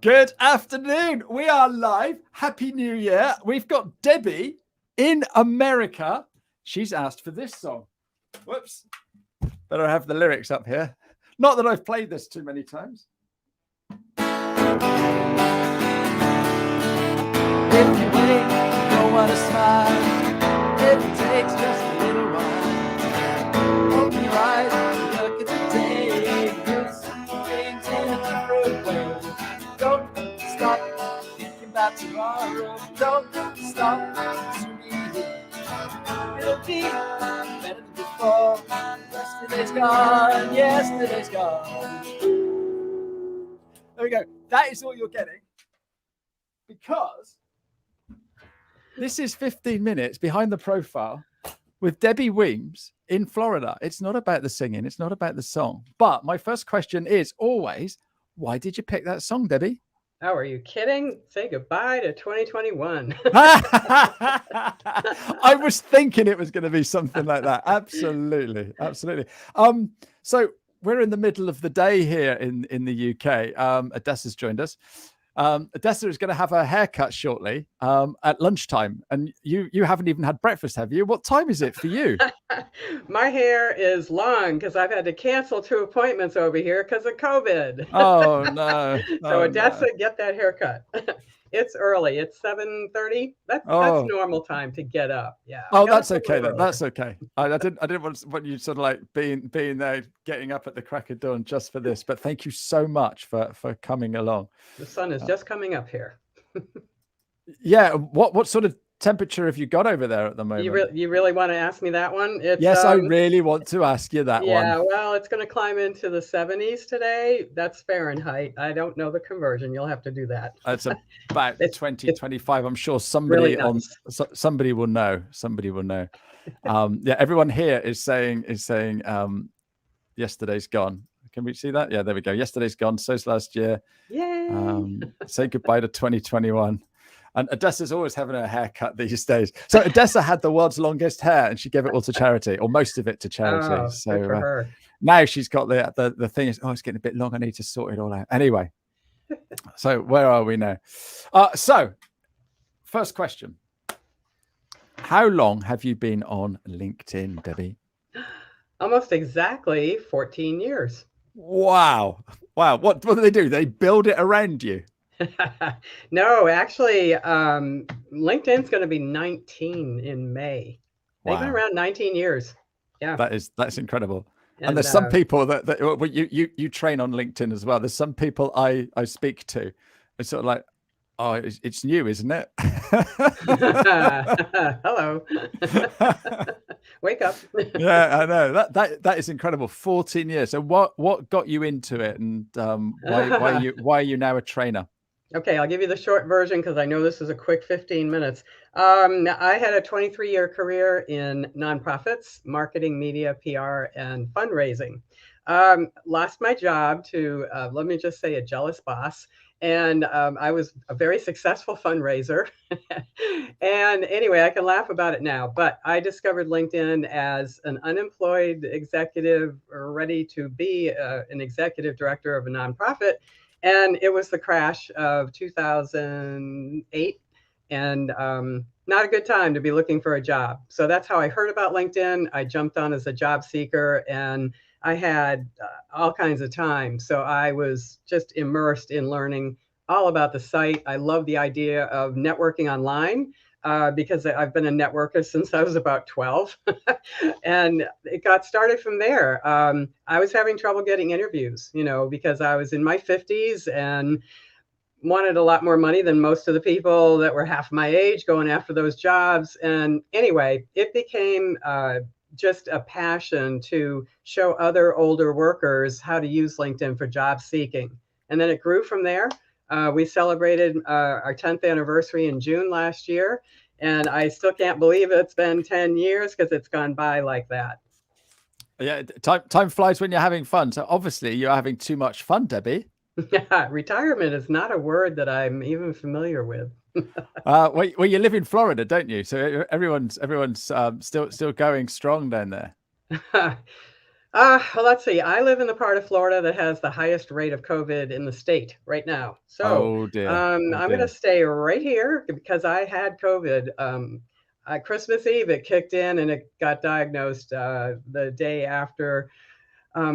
Good afternoon. We are live. Happy New Year. We've got Debbie in America. She's asked for this song. Whoops. Better have the lyrics up here. Not that I've played this too many times. If you wait, you don't want to smile. If it takes just a little while, open your eyes and look at the day. Use things in a different way. Don't stop thinking about tomorrow. Don't stop to be here. It'll be better than before. Yesterday's gone. Yesterday's gone. There we go. That is all you're getting. Because this is 15 minutes behind the profile with Debbie Wemyss in Florida. It's not about the singing. It's not about the song. But my first question is always, why did you pick that song, Debbie? Oh, are you kidding? Say goodbye to 2021. I was thinking it was going to be something like that. Absolutely. Absolutely. So we're in the middle of the day here in the UK. Odessa's joined us. Odessa is going to have her haircut shortly at lunchtime, and you haven't even had breakfast, have you? What time is it for you? My hair is long because I've had to cancel 2 appointments over here because of COVID. Oh no! So Odessa, get that haircut. It's early. It's 7:30. That's normal time to get up. Yeah. Oh, that's okay then. That's okay. I didn't want you sort of like being there, getting up at the crack of dawn just for this. But thank you so much for coming along. The sun is just coming up here. Yeah. What sort of temperature have you got over there at the moment? You really want to ask me that one? Yes, I really want to ask you that one. Yeah, well, it's going to climb into the 70s today. That's Fahrenheit. I don't know the conversion. You'll have to do that. It's about 25. I'm sure somebody really somebody will know. Somebody will know. Yeah, everyone here is saying yesterday's gone. Can we see that? Yeah, there we go. Yesterday's gone. So's last year. Yay! Say goodbye to 2021. And Odessa's always having a haircut these days. So Odessa had the world's longest hair, and she gave it all to charity, or most of it to charity. Oh, so good for her. Now she's got the thing is, it's getting a bit long. I need to sort it all out. Anyway, so where are we now? So first question: how long have you been on LinkedIn, Debbie? Almost exactly 14 years. Wow! What do they do? They build it around you. No, actually, LinkedIn's going to be 19 in May. They've been around 19 years. Yeah, that's incredible. And there's some people that you train on LinkedIn as well. There's some people I speak to. It's sort of like, oh, it's new, isn't it? Hello. Wake up. Yeah, I know. That is incredible. 14 years. So what got you into it, and why are you now a trainer? Okay, I'll give you the short version because I know this is a quick 15 minutes. I had a 23-year career in nonprofits, marketing, media, PR, and fundraising. Lost my job to, let me just say, a jealous boss. And I was a very successful fundraiser. And anyway, I can laugh about it now, but I discovered LinkedIn as an unemployed executive ready to be an executive director of a nonprofit. And it was the crash of 2008, and not a good time to be looking for a job. So that's how I heard about LinkedIn. I jumped on as a job seeker, and I had all kinds of time. So I was just immersed in learning all about the site. I love the idea of networking online because I've been a networker since I was about 12. And it got started from there. I was having trouble getting interviews, because I was in my 50s and wanted a lot more money than most of the people that were half my age going after those jobs. And anyway, it became just a passion to show other older workers how to use LinkedIn for job seeking. And then it grew from there. We celebrated our 10th anniversary in June last year, and I still can't believe it's been 10 years because it's gone by like that. Yeah, time flies when you're having fun. So obviously you're having too much fun, Debbie. Yeah, retirement is not a word that I'm even familiar with. Well, you live in Florida, don't you? So everyone's still going strong down there. Well, let's see. I live in the part of Florida that has the highest rate of COVID in the state right now. So Oh dear. Oh I'm going to dear. stay right here because I had COVID. Christmas Eve, it kicked in and it got diagnosed the day after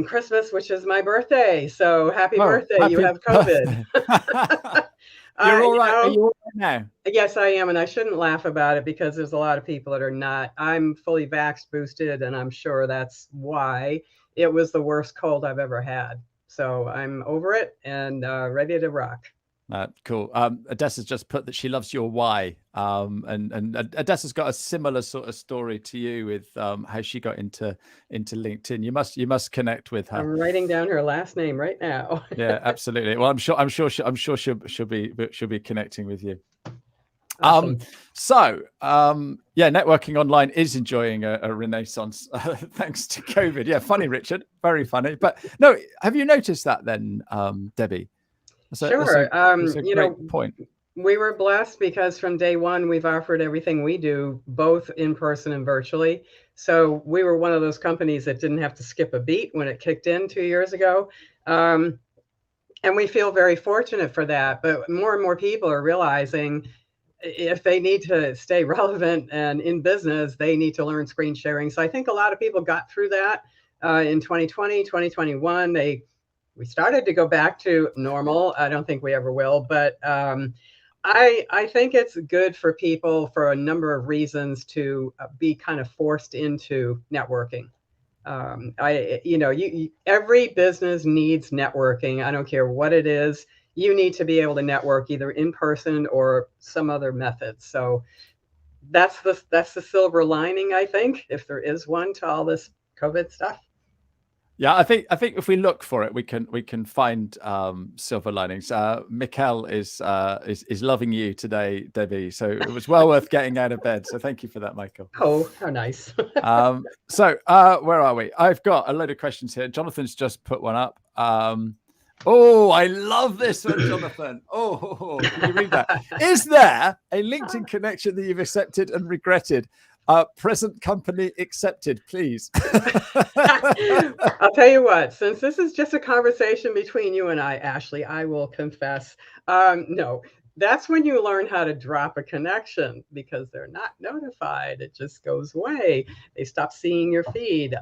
Christmas, which is my birthday. So happy Oh, birthday. You happy have COVID. birthday. You're all You right. Are know, you all right now? yes, I am. And I shouldn't laugh about it because there's a lot of people that are not. I'm fully vaxxed boosted, and I'm sure that's why it was the worst cold I've ever had. So I'm over it and ready to rock. Cool. Odessa's just put that she loves your why. And Odessa's got a similar sort of story to you with how she got into LinkedIn. You must connect with her. I'm writing down her last name right now. Yeah, absolutely. Well, I'm sure she'll be connecting with you. Awesome. Yeah, networking online is enjoying a renaissance thanks to COVID. Yeah, funny, Richard, very funny. But no, have you noticed that then, Debbie? Sure. That's a great point. We were blessed because from day one, we've offered everything we do, both in person and virtually. So we were one of those companies that didn't have to skip a beat when it kicked in 2 years ago. And we feel very fortunate for that. But more and more people are realizing if they need to stay relevant and in business, they need to learn screen sharing. So I think a lot of people got through that in 2020, 2021. We started to go back to normal. I don't think we ever will, but I think it's good for people for a number of reasons to be kind of forced into networking. Every business needs networking. I don't care what it is. You need to be able to network either in person or some other method. So that's the silver lining, I think, if there is one to all this COVID stuff. Yeah, I think if we look for it, we can find silver linings. Mikkel is loving you today, Debbie. So it was well worth getting out of bed. So thank you for that, Michael. Oh, how nice. Where are we? I've got a load of questions here. Jonathan's just put one up. Oh, I love this one, Jonathan. Oh, can you read that? Is there a LinkedIn connection that you've accepted and regretted? Present company accepted, please. I'll tell you what, since this is just a conversation between you and I, Ashley, I will confess. No, that's when you learn how to drop a connection because they're not notified. It just goes away. They stop seeing your feed.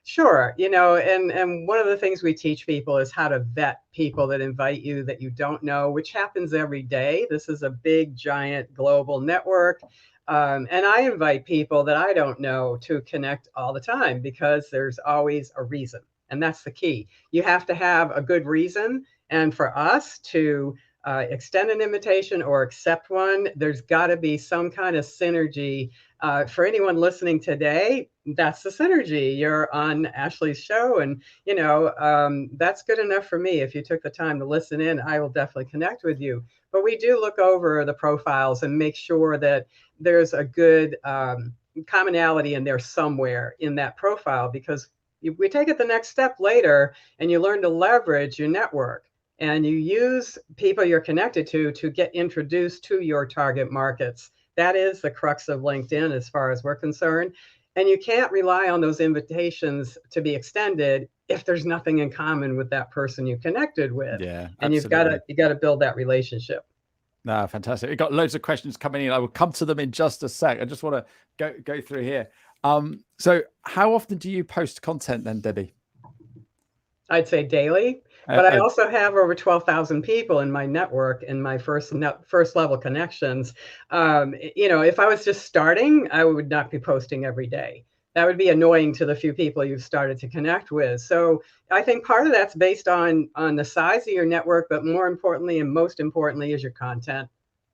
Sure, and one of the things we teach people is how to vet people that invite you that you don't know, which happens every day. This is a big, giant global network. And I invite people that I don't know to connect all the time because there's always a reason. And that's the key. You have to have a good reason. And for us to extend an invitation or accept one, there's got to be some kind of synergy. For anyone listening today, that's the synergy. You're on Ashley's show, and that's good enough for me. If you took the time to listen in, I will definitely connect with you. But we do look over the profiles and make sure that there's a good commonality in there somewhere in that profile, because we take it the next step later and you learn to leverage your network and you use people you're connected to get introduced to your target markets. That is the crux of LinkedIn as far as we're concerned. And you can't rely on those invitations to be extended if there's nothing in common with that person you connected with. Yeah, and absolutely. you got to build that relationship. No, fantastic. We've got loads of questions coming in. I will come to them in just a sec. I just want to go through here. So how often do you post content then, Debbie? I'd say daily, but I also have over 12,000 people in my network in my first level connections. If I was just starting, I would not be posting every day. That would be annoying to the few people you've started to connect with. So I think part of that's based on the size of your network, but more importantly and most importantly is your content.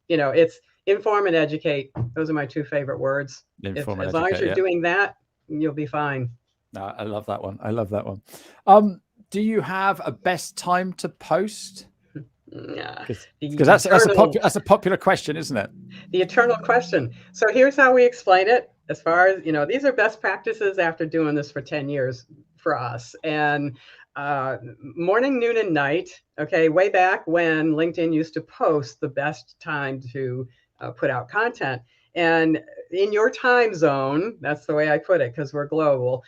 It's inform and educate. Those are my two favorite words. As long as you're doing that, you'll be fine. No, I love that one. I love that one. Do you have a best time to post? Because that's a popular question, isn't it? The eternal question. So here's how we explain it. As far as these are best practices after doing this for 10 years for us. And morning, noon, and night. Okay, way back when LinkedIn used to post the best time to put out content. And in your time zone, that's the way I put it because we're global.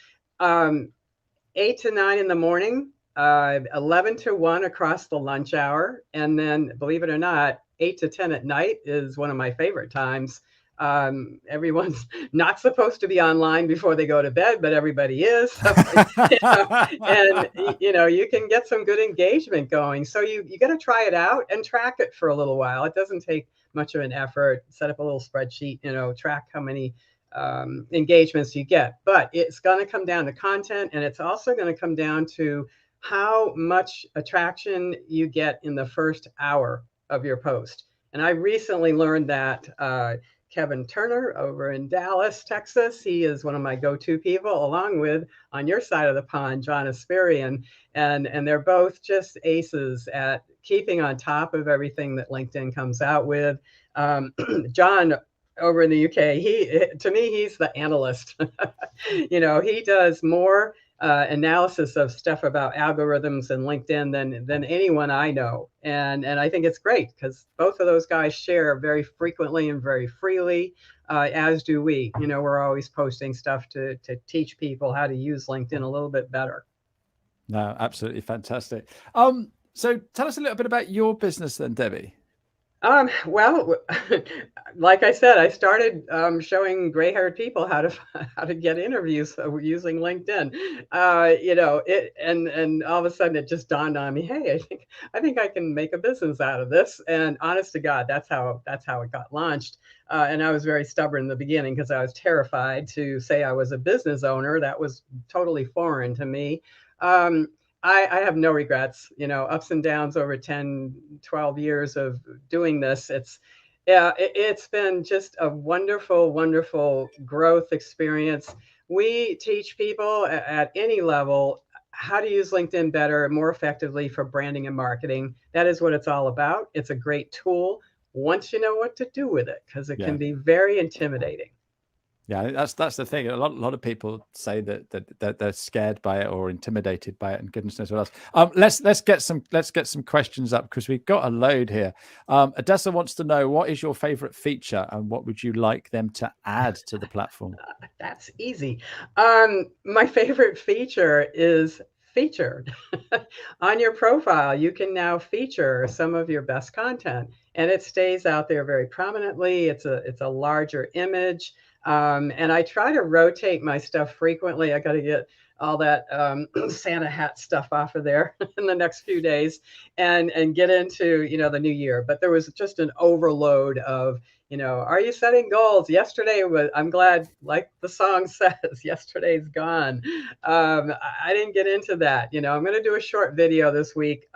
8 to 9 in the morning, 11 to 1 across the lunch hour. And then, believe it or not, 8 to 10 at night is one of my favorite times. Everyone's not supposed to be online before they go to bed, but everybody is. So, and you can get some good engagement going. So you got to try it out and track it for a little while. It doesn't take much of an effort. Set up a little spreadsheet, track how many engagements you get. But it's going to come down to content, and it's also going to come down to how much attraction you get in the first hour of your post. And I recently learned that Kevin Turner over in Dallas, Texas. He is one of my go-to people, along with, on your side of the pond, John Asperian. And they're both just aces at keeping on top of everything that LinkedIn comes out with. John over in the UK, to me, he's the analyst. He does more analysis of stuff about algorithms and LinkedIn than anyone I know. And I think it's great because both of those guys share very frequently and very freely, as do we. We're always posting stuff to teach people how to use LinkedIn a little bit better. No, absolutely fantastic. So tell us a little bit about your business then, Debbie. Well, like I said, I started showing gray-haired people how to get interviews using LinkedIn. And all of a sudden it just dawned on me, hey, I think I can make a business out of this. And honest to God, that's how it got launched. And I was very stubborn in the beginning because I was terrified to say I was a business owner. That was totally foreign to me. I have no regrets, ups and downs over 10, 12 years of doing this. It's been just a wonderful, wonderful growth experience. We teach people at any level how to use LinkedIn better, more effectively for branding and marketing. That is what it's all about. It's a great tool once you know what to do with it, because it can be very intimidating. Yeah, that's the thing. A lot of people say that they're scared by it or intimidated by it, and goodness knows what else. Let's get some questions up because we've got a load here. Odessa wants to know, what is your favorite feature and what would you like them to add to the platform? That's easy. My favorite feature is featured. On your profile, you can now feature some of your best content, and it stays out there very prominently. It's a larger image. And I try to rotate my stuff frequently. I got to get all that Santa hat stuff off of there in the next few days and get into, the new year. But there was just an overload of, are you setting goals? Yesterday was, I'm glad, like the song says, yesterday's gone. I didn't get into that. I'm going to do a short video this week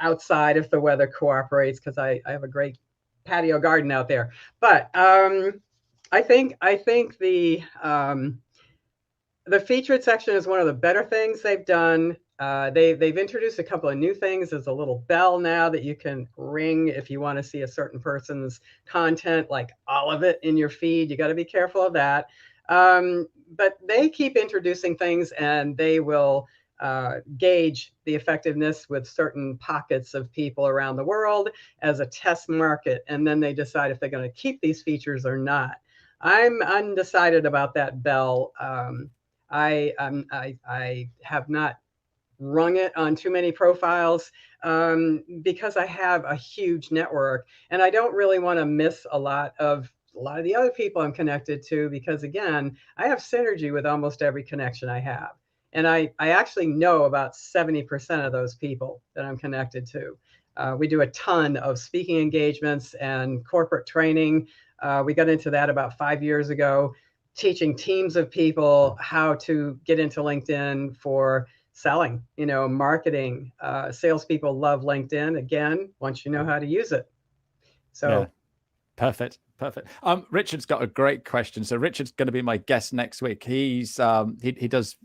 outside if the weather cooperates, because I have a great patio garden out there. But I think the featured section is one of the better things they've done. They've introduced a couple of new things. There's a little bell now that you can ring if you want to see a certain person's content, like all of it in your feed. You got to be careful of that. But they keep introducing things, and they will gauge the effectiveness with certain pockets of people around the world as a test market. And then they decide if they're going to keep these features or not. I'm undecided about that bell. I have not rung it on too many profiles because I have a huge network, and I don't really want to miss a lot of the other people I'm connected to, because again, I have synergy with almost every connection I have. And I actually know about 70% of those people that I'm connected to. We do a ton of speaking engagements and corporate training. We got into that about 5 years ago, teaching teams of people how to get into LinkedIn for selling, marketing. Salespeople love LinkedIn, again, once you know how to use it. So. Yeah. Perfect. Richard's got a great question. So Richard's going to be my guest next week. He's he does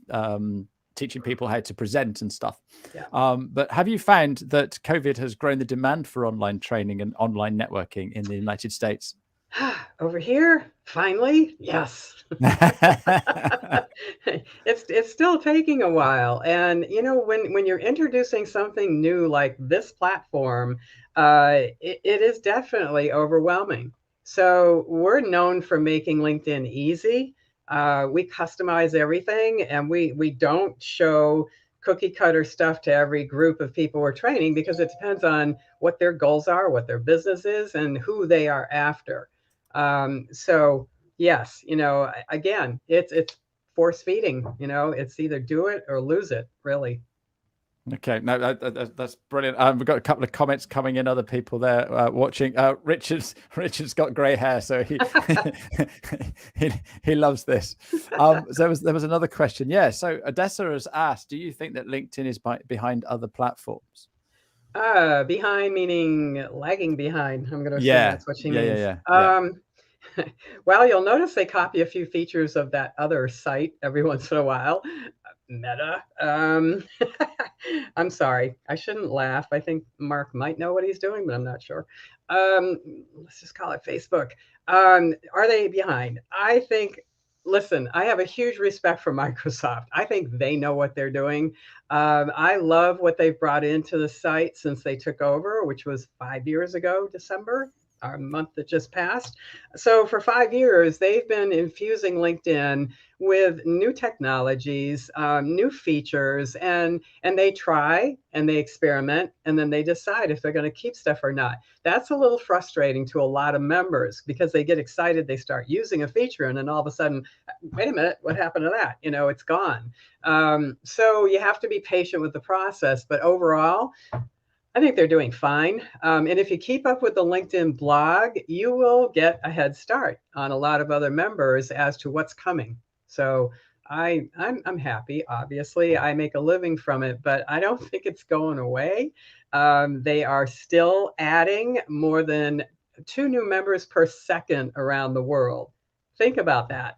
teaching people how to present and stuff. Yeah. But have you found that COVID has grown the demand for online training and online networking in the United States? Over here, finally, yes. It's still taking a while. And, when you're introducing something new like this platform, it is definitely overwhelming. So we're known for making LinkedIn easy. We customize everything, and we don't show cookie cutter stuff to every group of people we're training, because it depends on what their goals are, what their business is, and who they are after. So yes, again, it's force feeding. It's either do it or lose it, really. Okay, no, that's brilliant. We've got a couple of comments coming in. Other people there watching. Richard's got grey hair, so he he loves this. So there was another question. Yeah. So Odessa has asked, do you think that LinkedIn is behind other platforms? Behind meaning lagging behind. I'm going to assume that's what she means. Yeah. Well, you'll notice they copy a few features of that other site every once in a while. Meta. I'm sorry. I shouldn't laugh. I think Mark might know what he's doing, but I'm not sure. Let's just call it Facebook. Are they behind? I think, listen, I have a huge respect for Microsoft. I think they know what they're doing. I love what they've brought into the site since they took over, which was 5 years ago, December, our month that just passed. So for 5 years, they've been infusing LinkedIn with new technologies, new features, and they try and they experiment, and then they decide if they're going to keep stuff or not. That's a little frustrating to a lot of members, because they get excited, they start using a feature, and then all of a sudden, wait a minute, what happened to that? It's gone. So you have to be patient with the process, but overall, I think they're doing fine. And if you keep up with the LinkedIn blog, you will get a head start on a lot of other members as to what's coming. So I'm happy. Obviously, I make a living from it, but I don't think it's going away. They are still adding more than 2 new members per second around the world. Think about that.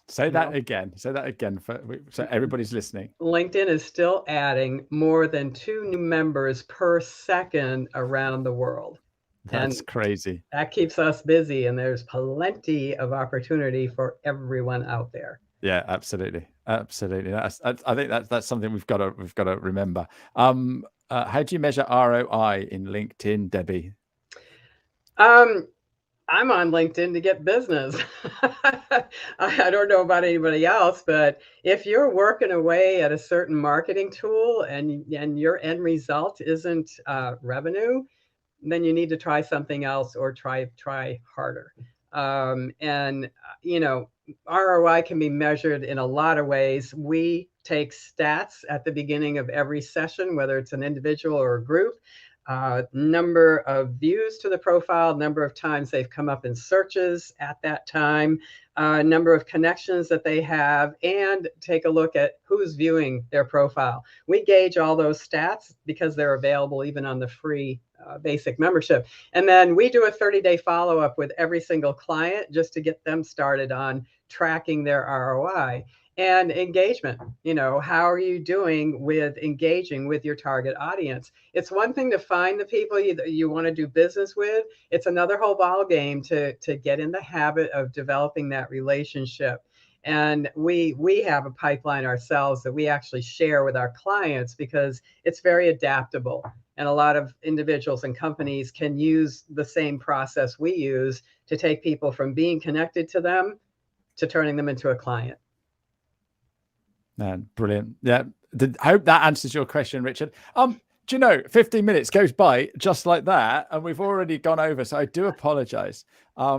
Say that again. Say that again so everybody's listening. LinkedIn is still adding more than 2 new members per second around the world. That's crazy. That keeps us busy, and there's plenty of opportunity for everyone out there. Yeah, absolutely. I think that's something we've got to remember. How do you measure ROI in LinkedIn, Debbie? I'm on LinkedIn to get business. I don't know about anybody else, but if you're working away at a certain marketing tool and your end result isn't revenue, then you need to try something else, or try harder. And ROI can be measured in a lot of ways. We take stats at the beginning of every session, whether it's an individual or a group. Number of views to the profile, number of times they've come up in searches at that time, number of connections that they have, and take a look at who's viewing their profile. We gauge all those stats because they're available even on the free basic membership. And then we do a 30-day follow-up with every single client just to get them started on tracking their ROI. And engagement, how are you doing with engaging with your target audience? It's one thing to find the people you want to do business with. It's another whole ball game to get in the habit of developing that relationship. And we have a pipeline ourselves that we actually share with our clients, because it's very adaptable. And a lot of individuals and companies can use the same process we use to take people from being connected to them to turning them into a client. Man, brilliant. Yeah. I hope that answers your question, Richard. Do you know, 15 minutes goes by just like that, and we've already gone over, so I do apologize.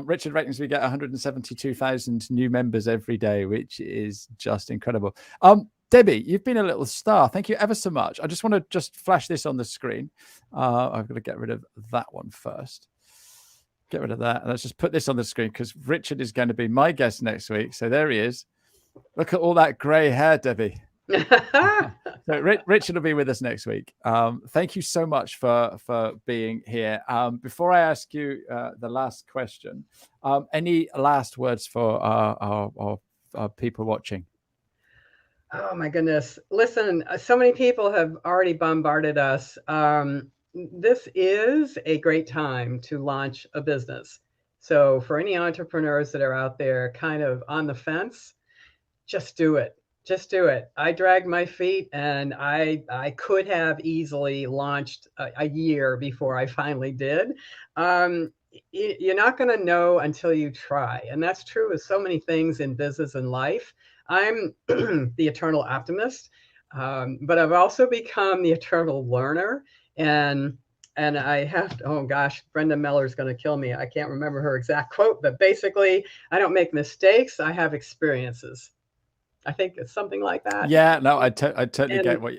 Richard reckons we get 172,000 new members every day, which is just incredible. Debbie, you've been a little star. Thank you ever so much. I just want to flash this on the screen. I've got to get rid of that one first. Get rid of that. And let's just put this on the screen, because Richard is going to be my guest next week. So there he is. Look at all that grey hair, Debbie. So Richard will be with us next week. Thank you so much for being here. Before I ask you the last question, any last words for our people watching? Oh my goodness. Listen, so many people have already bombarded us. This is a great time to launch a business. So for any entrepreneurs that are out there kind of on the fence, just do it. Just do it. I dragged my feet, and I could have easily launched a year before I finally did. you're not going to know until you try. And that's true with so many things in business and life. I'm the eternal optimist, but I've also become the eternal learner. And I have to, oh gosh, Brenda Miller's going to kill me. I can't remember her exact quote, but basically, I don't make mistakes. I have experiences. I think it's something like that. Yeah, no, I totally get what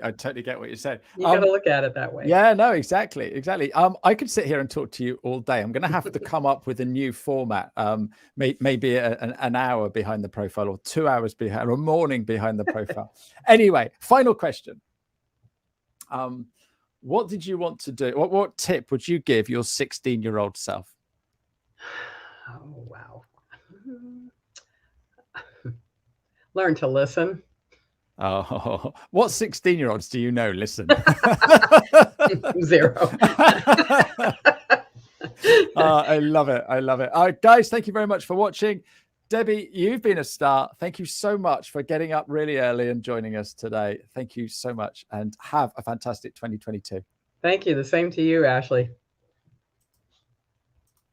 you said. You got to look at it that way. Yeah, no, exactly. I could sit here and talk to you all day. I'm going to have to come up with a new format. Maybe an hour behind the profile, or 2 hours behind, or a morning behind the profile. Anyway, final question. What did you want to do? What tip would you give your 16-year-old self? Oh, wow. Learn to listen. Oh, what 16-year-olds do you know? Listen. 0. I love it. I love it. All right, guys, thank you very much for watching. Debbie, you've been a star. Thank you so much for getting up really early and joining us today. Thank you so much, and have a fantastic 2022. Thank you. The same to you, Ashley.